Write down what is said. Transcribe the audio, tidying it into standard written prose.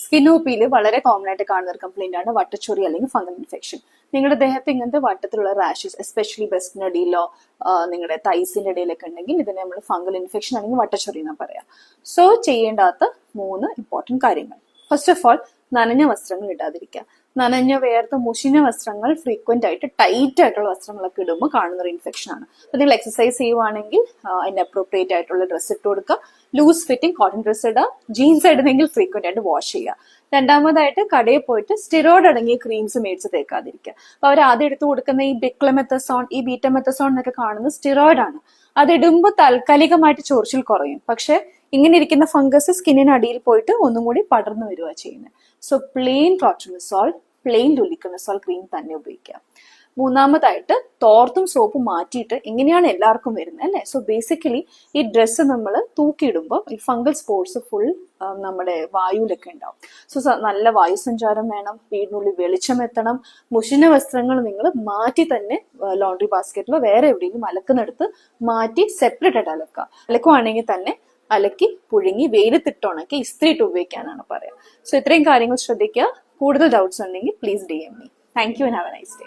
സ്കിനോപ്പിയിൽ വളരെ കോമൺ ആയിട്ട് കാണുന്ന ഒരു കംപ്ലൈന്റ് ആണ് വട്ടച്ചൊറി അല്ലെങ്കിൽ ഫംഗൽ ഇൻഫെക്ഷൻ. നിങ്ങളുടെ ദേഹത്ത് ഇങ്ങനത്തെ വട്ടത്തിലുള്ള റാഷസ്, എസ്പെഷ്യലി ബ്രസ്റ്റിന്റെ ഇടയിലോ നിങ്ങളുടെ തൈസിന്റെ ഇടയിലൊക്കെ ഉണ്ടെങ്കിൽ ഇതിനെ നമ്മൾ ഫംഗൽ ഇൻഫെക്ഷൻ അല്ലെങ്കിൽ വട്ടച്ചൊറി എന്നാ പറയാം. സോ ചെയ്യേണ്ടാത്ത 3 ഇമ്പോർട്ടന്റ് കാര്യങ്ങൾ. ഫസ്റ്റ് ഓഫ് ഓൾ, നനഞ്ഞ വസ്ത്രങ്ങൾ ഇടാതിരിക്കുക. നനഞ്ഞ വേർത്ത് മുഷിഞ്ഞ വസ്ത്രങ്ങൾ ഫ്രീക്വന്റ് ആയിട്ട് ടൈറ്റ് ആയിട്ടുള്ള വസ്ത്രങ്ങളൊക്കെ ഇടുമ്പോൾ കാണുന്ന ഒരു ഇൻഫെക്ഷൻ ആണ്. അപ്പൊ നിങ്ങൾ എക്സസൈസ് ചെയ്യുവാണെങ്കിൽ അതിന് അപ്രോപ്രിയേറ്റ് ആയിട്ടുള്ള ഡ്രസ്സ് ഇട്ട് കൊടുക്കുക. ലൂസ് ഫിറ്റിംഗ് കോട്ടൺ ഡ്രസ്സ് ഇടുക. ജീൻസ് ഇടുന്നെങ്കിൽ ഫ്രീക്വന്റ് ആയിട്ട് വാഷ് ചെയ്യുക. രണ്ടാമതായിട്ട് കടയിൽ പോയിട്ട് സ്റ്റിറോയിഡ് അടങ്ങിയ ക്രീംസ് മേടിച്ച് തേക്കാതിരിക്കുക. അപ്പൊ അവർ ആദ്യം എടുത്തു കൊടുക്കുന്ന ഈ ബിക്ലമെത്തസോൺ, ഈ ബീറ്റമെത്തസോൺ എന്നൊക്കെ കാണുന്നത് സ്റ്റിറോയിഡ് ആണ്. അതിടുമ്പോൾ താൽക്കാലികമായിട്ട് ചൊറിച്ചിൽ കുറയും, പക്ഷെ ഇങ്ങനെ ഇരിക്കുന്ന ഫംഗസ് സ്കിന്നിന് അടിയിൽ പോയിട്ട് ഒന്നും കൂടി പടർന്നു വരിക ചെയ്യുന്നത്. So plain clotrimazole, plain luliconazole cream തന്നെ ഉപയോഗിക്കാം. മൂന്നാമതായിട്ട് തോർത്തും സോപ്പും മാറ്റിയിട്ട് എങ്ങനെയാണ് എല്ലാവർക്കും വരുന്നത് അല്ലെ. സോ ബേസിക്കലി ഈ ഡ്രസ്സ് നമ്മൾ തൂക്കിയിടുമ്പോൾ ഈ ഫംഗൽ സ്പോർട്സ് ഫുൾ നമ്മുടെ വായുവിലൊക്കെ ഉണ്ടാവും. സോ നല്ല വായുസഞ്ചാരം വേണം, വീടിനുള്ളിൽ വെളിച്ചം എത്തണം. മുഷിഞ്ഞ വസ്ത്രങ്ങൾ നിങ്ങൾ മാറ്റി തന്നെ ലോണ്ടറി ബാസ്ക്കറ്റിലോ വേറെ എവിടെയെങ്കിലും അലക്കുന്നിടത്ത് മാറ്റി സെപ്പറേറ്റ് ആയിട്ട് അലക്കുക. അലക്കുവാണെങ്കിൽ തന്നെ അലക്കി പുഴുങ്ങി വെയിലത്തിട്ട് ഉണക്കി ഇസ്ത്രിയിട്ട് ഉപയോഗിക്കാനാണ് പറയാം. സോ ഇത്രയും കാര്യങ്ങൾ ശ്രദ്ധിക്കുക. കൂടുതൽ ഡൗട്ട്സ് ഉണ്ടെങ്കിൽ please DM me. Thank you and have A nice day.